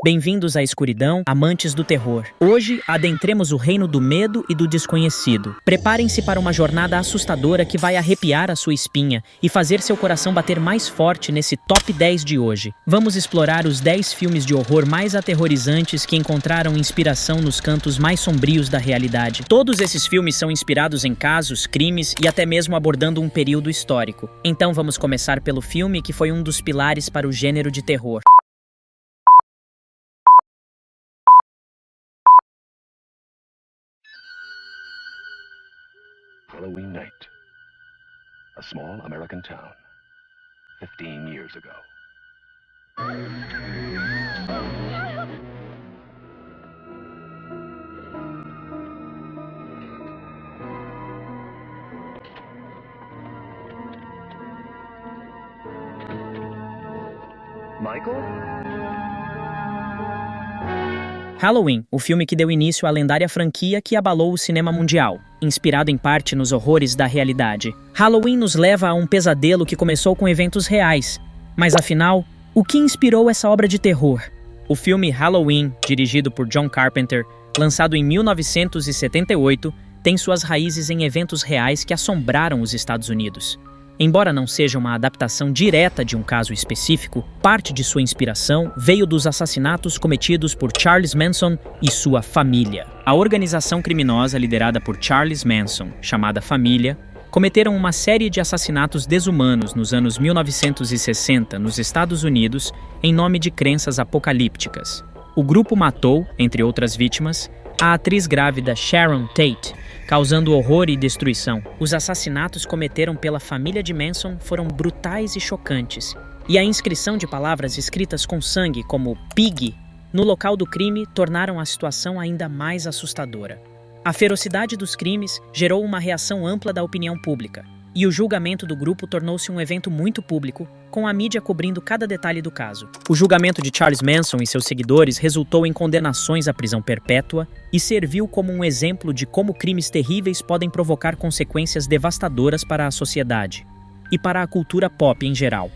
Bem-vindos à escuridão, amantes do terror. Hoje, adentremos o reino do medo e do desconhecido. Preparem-se para uma jornada assustadora que vai arrepiar a sua espinha e fazer seu coração bater mais forte nesse top 10 de hoje. Vamos explorar os 10 filmes de horror mais aterrorizantes que encontraram inspiração nos cantos mais sombrios da realidade. Todos esses filmes são inspirados em casos, crimes e até mesmo abordando um período histórico. Então vamos começar pelo filme que foi um dos pilares para o gênero de terror. Halloween night. A small American town. 15 years ago. Michael? Halloween, o filme que deu início à lendária franquia que abalou o cinema mundial, inspirado em parte nos horrores da realidade. Halloween nos leva a um pesadelo que começou com eventos reais. Mas afinal, o que inspirou essa obra de terror? O filme Halloween, dirigido por John Carpenter, lançado em 1978, tem suas raízes em eventos reais que assombraram os Estados Unidos. Embora não seja uma adaptação direta de um caso específico, parte de sua inspiração veio dos assassinatos cometidos por Charles Manson e sua família. A organização criminosa liderada por Charles Manson, chamada Família, cometeram uma série de assassinatos desumanos nos anos 1960 nos Estados Unidos em nome de crenças apocalípticas. O grupo matou, entre outras vítimas, a atriz grávida Sharon Tate, causando horror e destruição. Os assassinatos cometidos pela família de Manson foram brutais e chocantes, e a inscrição de palavras escritas com sangue, como Pig, no local do crime tornaram a situação ainda mais assustadora. A ferocidade dos crimes gerou uma reação ampla da opinião pública, e o julgamento do grupo tornou-se um evento muito público, com a mídia cobrindo cada detalhe do caso. O julgamento de Charles Manson e seus seguidores resultou em condenações à prisão perpétua e serviu como um exemplo de como crimes terríveis podem provocar consequências devastadoras para a sociedade e para a cultura pop em geral.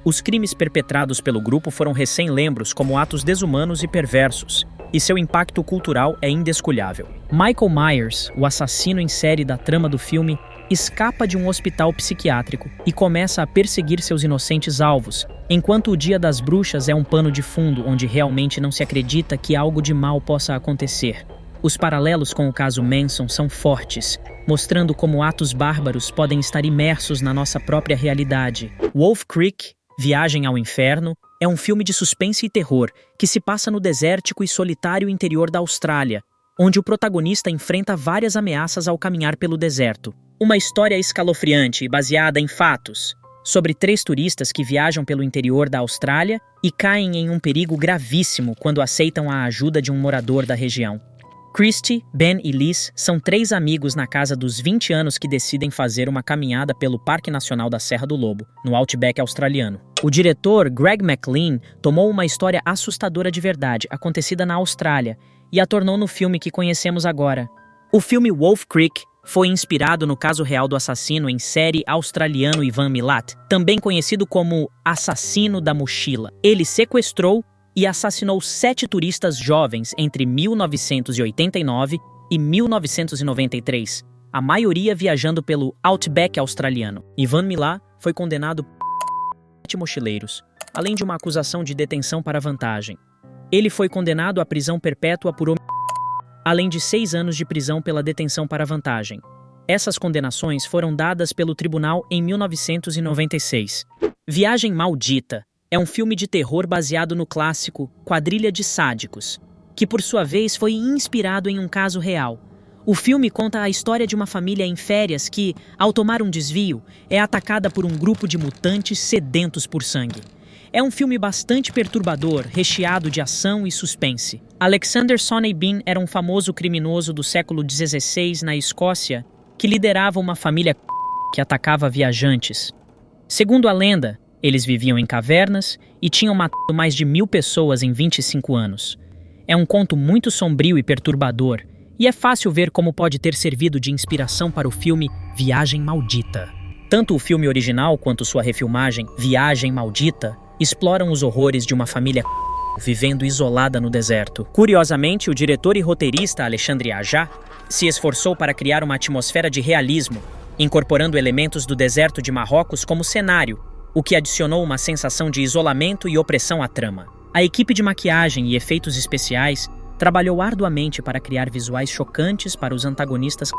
Os crimes perpetrados pelo grupo foram recém-lembros como atos desumanos e perversos, e seu impacto cultural é indesculhável. Michael Myers, o assassino em série da trama do filme, escapa de um hospital psiquiátrico e começa a perseguir seus inocentes alvos, enquanto o Dia das Bruxas é um pano de fundo onde realmente não se acredita que algo de mal possa acontecer. Os paralelos com o caso Manson são fortes, mostrando como atos bárbaros podem estar imersos na nossa própria realidade. Wolf Creek, Viagem ao Inferno, é um filme de suspense e terror que se passa no desértico e solitário interior da Austrália, onde o protagonista enfrenta várias ameaças ao caminhar pelo deserto. Uma história escalofriante e baseada em fatos sobre 3 turistas que viajam pelo interior da Austrália e caem em um perigo gravíssimo quando aceitam a ajuda de um morador da região. Christy, Ben e Liz são 3 amigos na casa dos 20 anos que decidem fazer uma caminhada pelo Parque Nacional da Serra do Lobo, no Outback australiano. O diretor Greg McLean tomou uma história assustadora de verdade, acontecida na Austrália, e a tornou no filme que conhecemos agora. O filme Wolf Creek foi inspirado no caso real do assassino em série australiano Ivan Milat, também conhecido como Assassino da Mochila. Ele sequestrou e assassinou 7 turistas jovens entre 1989 e 1993, a maioria viajando pelo Outback australiano. Ivan Milat foi condenado por 7 mochileiros, além de uma acusação de detenção para vantagem. Ele foi condenado à prisão perpétua por homicídio, além de 6 anos de prisão pela detenção para vantagem. Essas condenações foram dadas pelo tribunal em 1996. Viagem Maldita é um filme de terror baseado no clássico Quadrilha de Sádicos, que por sua vez foi inspirado em um caso real. O filme conta a história de uma família em férias que, ao tomar um desvio, é atacada por um grupo de mutantes sedentos por sangue. É um filme bastante perturbador, recheado de ação e suspense. Alexander Sonnebein era um famoso criminoso do século XVI na Escócia que liderava uma família que atacava viajantes. Segundo a lenda, eles viviam em cavernas e tinham matado mais de 1000 pessoas em 25 anos. É um conto muito sombrio e perturbador, e é fácil ver como pode ter servido de inspiração para o filme Viagem Maldita. Tanto o filme original quanto sua refilmagem, Viagem Maldita, exploram os horrores de uma família vivendo isolada no deserto. Curiosamente, o diretor e roteirista Alexandre Aja se esforçou para criar uma atmosfera de realismo, incorporando elementos do deserto de Marrocos como cenário, o que adicionou uma sensação de isolamento e opressão à trama. A equipe de maquiagem e efeitos especiais trabalhou arduamente para criar visuais chocantes para os antagonistas,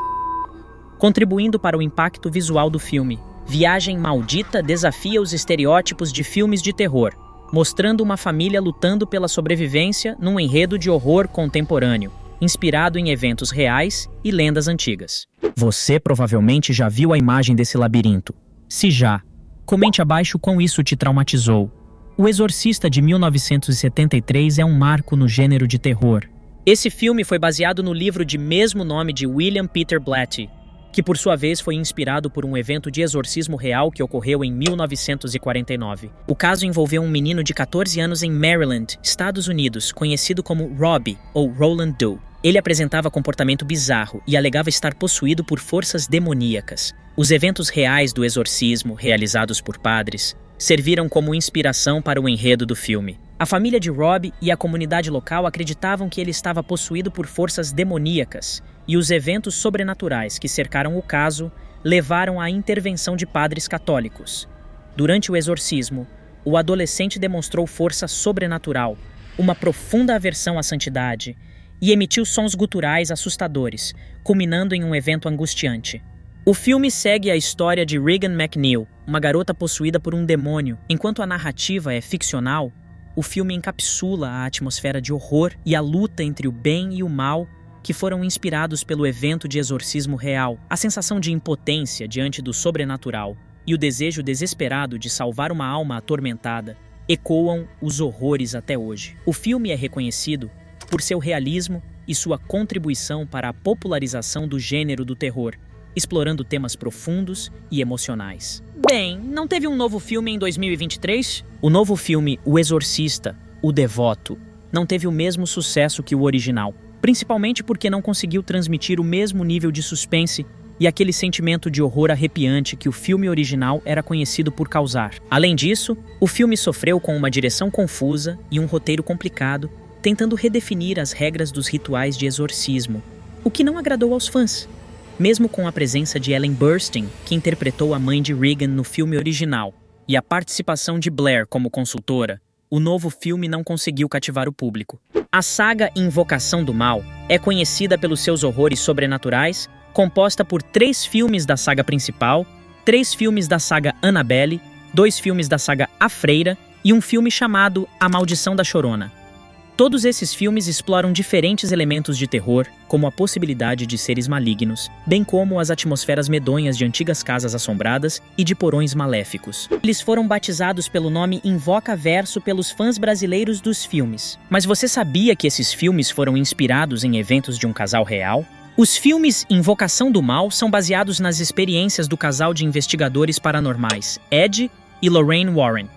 contribuindo para o impacto visual do filme. Viagem Maldita desafia os estereótipos de filmes de terror, mostrando uma família lutando pela sobrevivência num enredo de horror contemporâneo, inspirado em eventos reais e lendas antigas. Você provavelmente já viu a imagem desse labirinto. Se já, comente abaixo quão isso te traumatizou. O Exorcista de 1973 é um marco no gênero de terror. Esse filme foi baseado no livro de mesmo nome de William Peter Blatty, que por sua vez foi inspirado por um evento de exorcismo real que ocorreu em 1949. O caso envolveu um menino de 14 anos em Maryland, Estados Unidos, conhecido como Robbie, ou Roland Doe. Ele apresentava comportamento bizarro e alegava estar possuído por forças demoníacas. Os eventos reais do exorcismo, realizados por padres, serviram como inspiração para o enredo do filme. A família de Robbie e a comunidade local acreditavam que ele estava possuído por forças demoníacas, e os eventos sobrenaturais que cercaram o caso levaram à intervenção de padres católicos. Durante o exorcismo, o adolescente demonstrou força sobrenatural, uma profunda aversão à santidade, e emitiu sons guturais assustadores, culminando em um evento angustiante. O filme segue a história de Regan McNeil, uma garota possuída por um demônio. Enquanto a narrativa é ficcional, o filme encapsula a atmosfera de horror e a luta entre o bem e o mal que foram inspirados pelo evento de exorcismo real. A sensação de impotência diante do sobrenatural e o desejo desesperado de salvar uma alma atormentada ecoam os horrores até hoje. O filme é reconhecido por seu realismo e sua contribuição para a popularização do gênero do terror, explorando temas profundos e emocionais. Bem, não teve um novo filme em 2023? O novo filme O Exorcista, O Devoto, não teve o mesmo sucesso que o original, principalmente porque não conseguiu transmitir o mesmo nível de suspense e aquele sentimento de horror arrepiante que o filme original era conhecido por causar. Além disso, o filme sofreu com uma direção confusa e um roteiro complicado, tentando redefinir as regras dos rituais de exorcismo, o que não agradou aos fãs. Mesmo com a presença de Ellen Burstyn, que interpretou a mãe de Regan no filme original, e a participação de Blair como consultora, o novo filme não conseguiu cativar o público. A saga Invocação do Mal é conhecida pelos seus horrores sobrenaturais, composta por 3 filmes da saga principal, 3 filmes da saga Annabelle, 2 filmes da saga A Freira e um filme chamado A Maldição da Chorona. Todos esses filmes exploram diferentes elementos de terror, como a possibilidade de seres malignos, bem como as atmosferas medonhas de antigas casas assombradas e de porões maléficos. Eles foram batizados pelo nome Invocaverso pelos fãs brasileiros dos filmes. Mas você sabia que esses filmes foram inspirados em eventos de um casal real? Os filmes Invocação do Mal são baseados nas experiências do casal de investigadores paranormais, Ed e Lorraine Warren.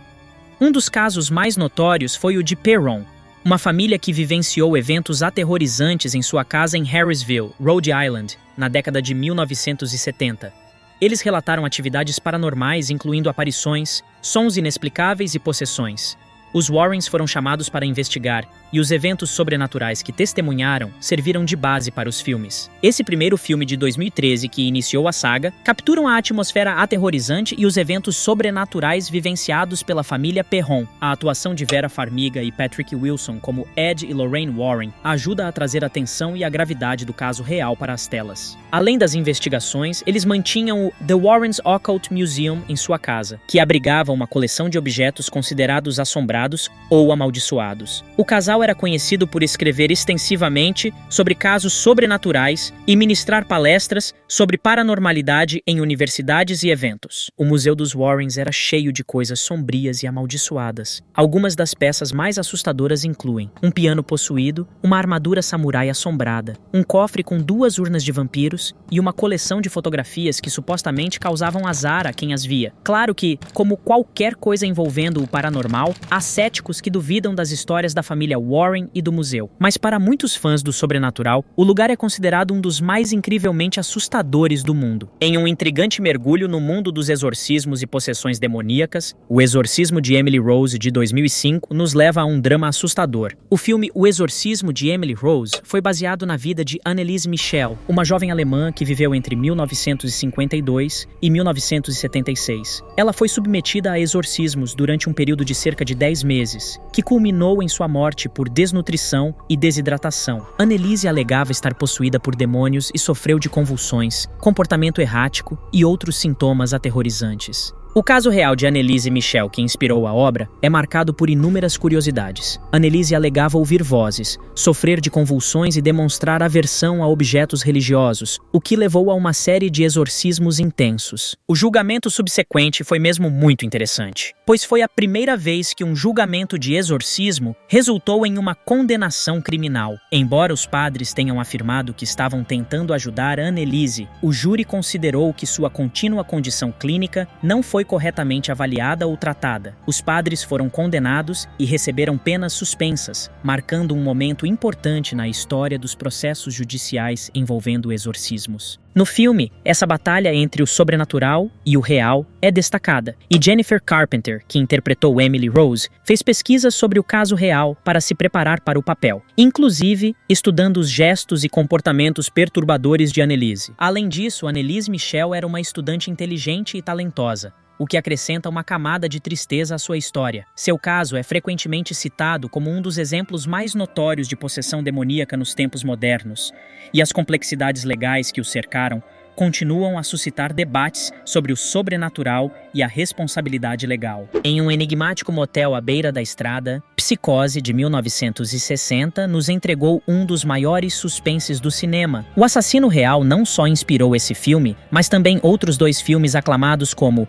Um dos casos mais notórios foi o de Perron, uma família que vivenciou eventos aterrorizantes em sua casa em Harrisville, Rhode Island, na década de 1970. Eles relataram atividades paranormais, incluindo aparições, sons inexplicáveis e possessões. Os Warrens foram chamados para investigar, e os eventos sobrenaturais que testemunharam serviram de base para os filmes. Esse primeiro filme de 2013, que iniciou a saga, capturam a atmosfera aterrorizante e os eventos sobrenaturais vivenciados pela família Perron. A atuação de Vera Farmiga e Patrick Wilson como Ed e Lorraine Warren ajuda a trazer a tensão e a gravidade do caso real para as telas. Além das investigações, eles mantinham o The Warrens Occult Museum em sua casa, que abrigava uma coleção de objetos considerados assombrados ou amaldiçoados. O casal era conhecido por escrever extensivamente sobre casos sobrenaturais e ministrar palestras sobre paranormalidade em universidades e eventos. O Museu dos Warrens era cheio de coisas sombrias e amaldiçoadas. Algumas das peças mais assustadoras incluem um piano possuído, uma armadura samurai assombrada, um cofre com 2 urnas de vampiros e uma coleção de fotografias que supostamente causavam azar a quem as via. Claro que, como qualquer coisa envolvendo o paranormal, as céticos que duvidam das histórias da família Warren e do museu. Mas para muitos fãs do sobrenatural, o lugar é considerado um dos mais incrivelmente assustadores do mundo. Em um intrigante mergulho no mundo dos exorcismos e possessões demoníacas, O Exorcismo de Emily Rose, de 2005, nos leva a um drama assustador. O filme O Exorcismo de Emily Rose foi baseado na vida de Anneliese Michel, uma jovem alemã que viveu entre 1952 e 1976. Ela foi submetida a exorcismos durante um período de cerca de 10 meses, que culminou em sua morte por desnutrição e desidratação. Anneliese alegava estar possuída por demônios e sofreu de convulsões, comportamento errático e outros sintomas aterrorizantes. O caso real de Anneliese Michel, que inspirou a obra, é marcado por inúmeras curiosidades. Anneliese alegava ouvir vozes, sofrer de convulsões e demonstrar aversão a objetos religiosos, o que levou a uma série de exorcismos intensos. O julgamento subsequente foi mesmo muito interessante, pois foi a primeira vez que um julgamento de exorcismo resultou em uma condenação criminal. Embora os padres tenham afirmado que estavam tentando ajudar Anneliese, o júri considerou que sua contínua condição clínica não foi corretamente avaliada ou tratada. Os padres foram condenados e receberam penas suspensas, marcando um momento importante na história dos processos judiciais envolvendo exorcismos. No filme, essa batalha entre o sobrenatural e o real é destacada, e Jennifer Carpenter, que interpretou Emily Rose, fez pesquisas sobre o caso real para se preparar para o papel, inclusive estudando os gestos e comportamentos perturbadores de Anneliese. Além disso, Anneliese Michel era uma estudante inteligente e talentosa, o que acrescenta uma camada de tristeza à sua história. Seu caso é frequentemente citado como um dos exemplos mais notórios de possessão demoníaca nos tempos modernos, e as complexidades legais que o cercaram continuam a suscitar debates sobre o sobrenatural e a responsabilidade legal. Em um enigmático motel à beira da estrada, Psicose, de 1960, nos entregou um dos maiores suspenses do cinema. O assassino real não só inspirou esse filme, mas também outros dois filmes aclamados como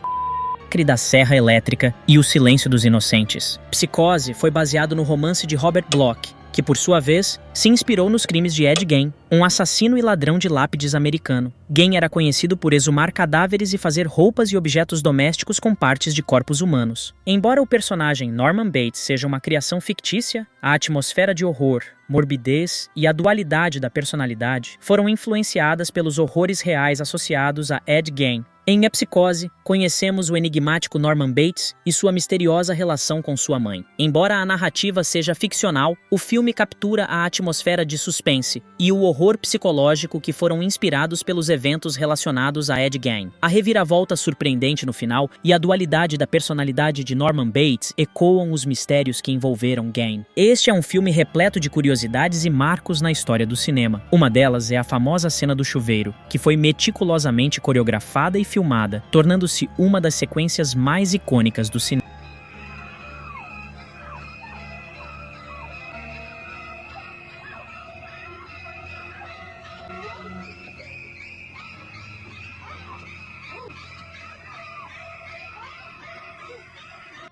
da Serra Elétrica e O Silêncio dos Inocentes. Psicose foi baseado no romance de Robert Bloch, que por sua vez se inspirou nos crimes de Ed Gein, um assassino e ladrão de lápides americano. Gein era conhecido por exumar cadáveres e fazer roupas e objetos domésticos com partes de corpos humanos. Embora o personagem Norman Bates seja uma criação fictícia, a atmosfera de horror, morbidez e a dualidade da personalidade foram influenciadas pelos horrores reais associados a Ed Gein. Em A Psicose, conhecemos o enigmático Norman Bates e sua misteriosa relação com sua mãe. Embora a narrativa seja ficcional, o filme captura a atmosfera de suspense e o horror psicológico que foram inspirados pelos eventos relacionados a Ed Gein. A reviravolta surpreendente no final e a dualidade da personalidade de Norman Bates ecoam os mistérios que envolveram Gein. Este é um filme repleto de curiosidades e marcos na história do cinema. Uma delas é a famosa cena do chuveiro, que foi meticulosamente coreografada e filmada, tornando-se uma das sequências mais icônicas do cinema.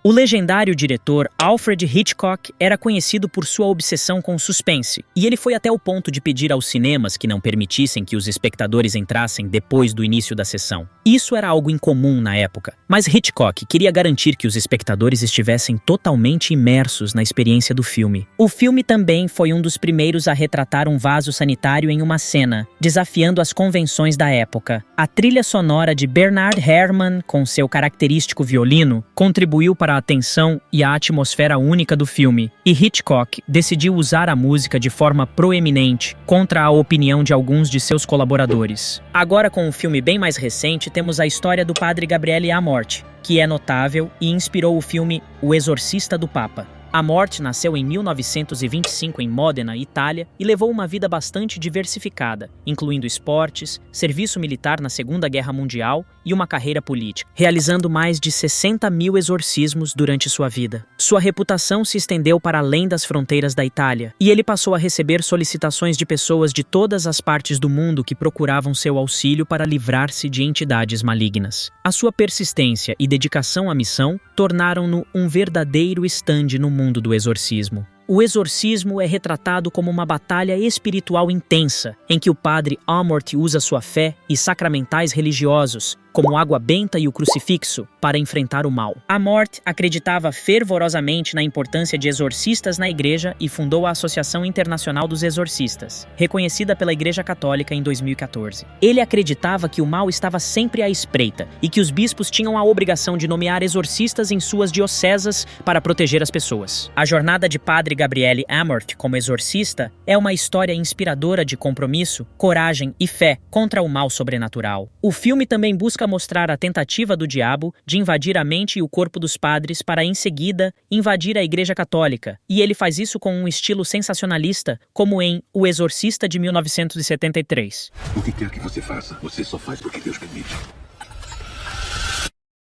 O legendário diretor Alfred Hitchcock era conhecido por sua obsessão com suspense, e ele foi até o ponto de pedir aos cinemas que não permitissem que os espectadores entrassem depois do início da sessão. Isso era algo incomum na época, mas Hitchcock queria garantir que os espectadores estivessem totalmente imersos na experiência do filme. O filme também foi um dos primeiros a retratar um vaso sanitário em uma cena, desafiando as convenções da época. A trilha sonora de Bernard Herrmann, com seu característico violino, contribuiu para a atenção e a atmosfera única do filme, e Hitchcock decidiu usar a música de forma proeminente contra a opinião de alguns de seus colaboradores. Agora, com um filme bem mais recente, temos a história do padre Gabriele Amorth, que é notável e inspirou o filme O Exorcista do Papa. Amorth nasceu em 1925 em Modena, Itália, e levou uma vida bastante diversificada, incluindo esportes, serviço militar na Segunda Guerra Mundial e uma carreira política, realizando mais de 60 mil exorcismos durante sua vida. Sua reputação se estendeu para além das fronteiras da Itália, e ele passou a receber solicitações de pessoas de todas as partes do mundo que procuravam seu auxílio para livrar-se de entidades malignas. A sua persistência e dedicação à missão tornaram-no um verdadeiro estande no mundo do exorcismo. O exorcismo é retratado como uma batalha espiritual intensa, em que o padre Amorth usa sua fé e sacramentais religiosos como água benta e o crucifixo, para enfrentar o mal. Amorth acreditava fervorosamente na importância de exorcistas na igreja e fundou a Associação Internacional dos Exorcistas, reconhecida pela Igreja Católica em 2014. Ele acreditava que o mal estava sempre à espreita e que os bispos tinham a obrigação de nomear exorcistas em suas diocesas para proteger as pessoas. A jornada de Padre Gabriele Amorth como exorcista é uma história inspiradora de compromisso, coragem e fé contra o mal sobrenatural. O filme também busca mostrar a tentativa do diabo de invadir a mente e o corpo dos padres para, em seguida, invadir a Igreja Católica, e ele faz isso com um estilo sensacionalista, como em O Exorcista de 1973. O que quer que você faça, você só faz porque Deus permite.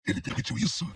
Ele permitiu isso?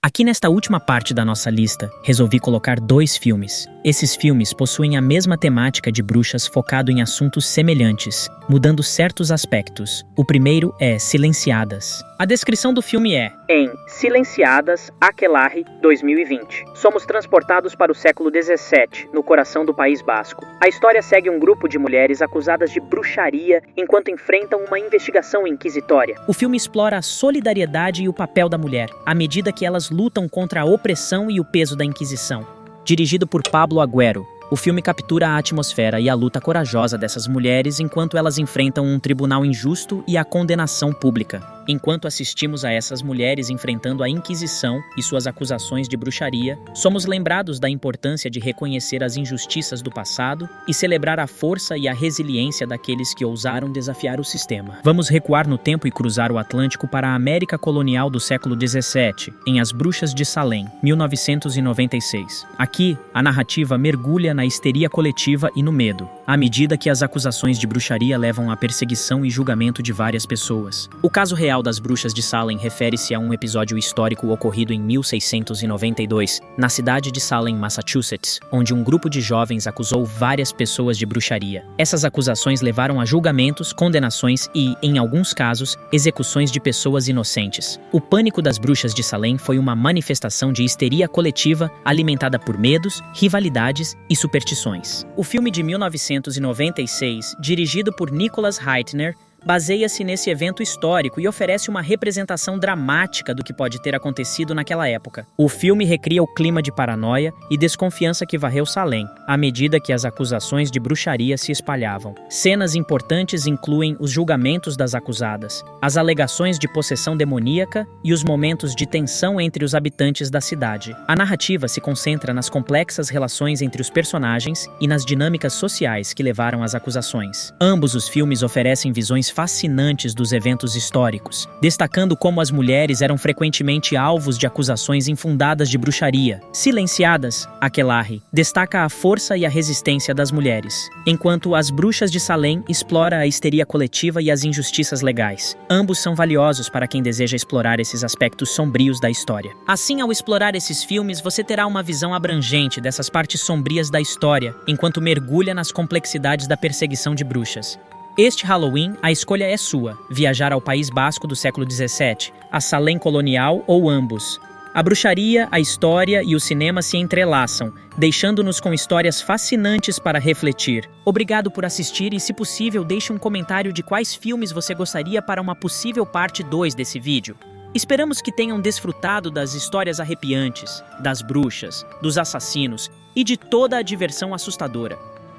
Aqui nesta última parte da nossa lista, resolvi colocar 2 filmes. Esses filmes possuem a mesma temática de bruxas focado em assuntos semelhantes, mudando certos aspectos. O primeiro é Silenciadas. A descrição do filme é: em Silenciadas, Aquelarre, 2020. Somos transportados para o século XVII, no coração do País Basco. A história segue um grupo de mulheres acusadas de bruxaria enquanto enfrentam uma investigação inquisitória. O filme explora a solidariedade e o papel da mulher, à medida que elas lutam contra a opressão e o peso da Inquisição. Dirigido por Pablo Agüero, o filme captura a atmosfera e a luta corajosa dessas mulheres enquanto elas enfrentam um tribunal injusto e a condenação pública. Enquanto assistimos a essas mulheres enfrentando a Inquisição e suas acusações de bruxaria, somos lembrados da importância de reconhecer as injustiças do passado e celebrar a força e a resiliência daqueles que ousaram desafiar o sistema. Vamos recuar no tempo e cruzar o Atlântico para a América colonial do século XVII, em As Bruxas de Salem, 1996. Aqui, a narrativa mergulha na histeria coletiva e no medo, à medida que as acusações de bruxaria levam à perseguição e julgamento de várias pessoas. O caso real das Bruxas de Salem refere-se a um episódio histórico ocorrido em 1692, na cidade de Salem, Massachusetts, onde um grupo de jovens acusou várias pessoas de bruxaria. Essas acusações levaram a julgamentos, condenações e, em alguns casos, execuções de pessoas inocentes. O pânico das Bruxas de Salem foi uma manifestação de histeria coletiva alimentada por medos, rivalidades e superstições. O filme de 1996, dirigido por Nicholas Hytner, baseia-se nesse evento histórico e oferece uma representação dramática do que pode ter acontecido naquela época. O filme recria o clima de paranoia e desconfiança que varreu Salem, à medida que as acusações de bruxaria se espalhavam. Cenas importantes incluem os julgamentos das acusadas, as alegações de possessão demoníaca e os momentos de tensão entre os habitantes da cidade. A narrativa se concentra nas complexas relações entre os personagens e nas dinâmicas sociais que levaram às acusações. Ambos os filmes oferecem visões fascinantes dos eventos históricos, destacando como as mulheres eram frequentemente alvos de acusações infundadas de bruxaria. Silenciadas, Aquelarre destaca a força e a resistência das mulheres, enquanto As Bruxas de Salem explora a histeria coletiva e as injustiças legais. Ambos são valiosos para quem deseja explorar esses aspectos sombrios da história. Assim, ao explorar esses filmes, você terá uma visão abrangente dessas partes sombrias da história, enquanto mergulha nas complexidades da perseguição de bruxas. Este Halloween, a escolha é sua: viajar ao País Basco do século XVII, a Salem colonial ou ambos. A bruxaria, a história e o cinema se entrelaçam, deixando-nos com histórias fascinantes para refletir. Obrigado por assistir e, se possível, deixe um comentário de quais filmes você gostaria para uma possível parte 2 desse vídeo. Esperamos que tenham desfrutado das histórias arrepiantes, das bruxas, dos assassinos e de toda a diversão assustadora.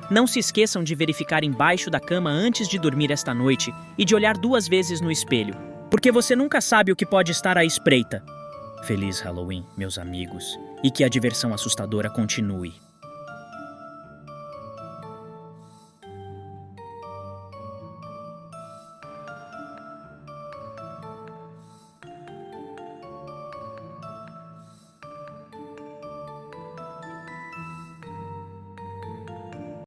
Não se esqueçam de verificar embaixo da cama antes de dormir esta noite e de olhar 2 vezes no espelho, porque você nunca sabe o que pode estar à espreita. Feliz Halloween, meus amigos, e que a diversão assustadora continue.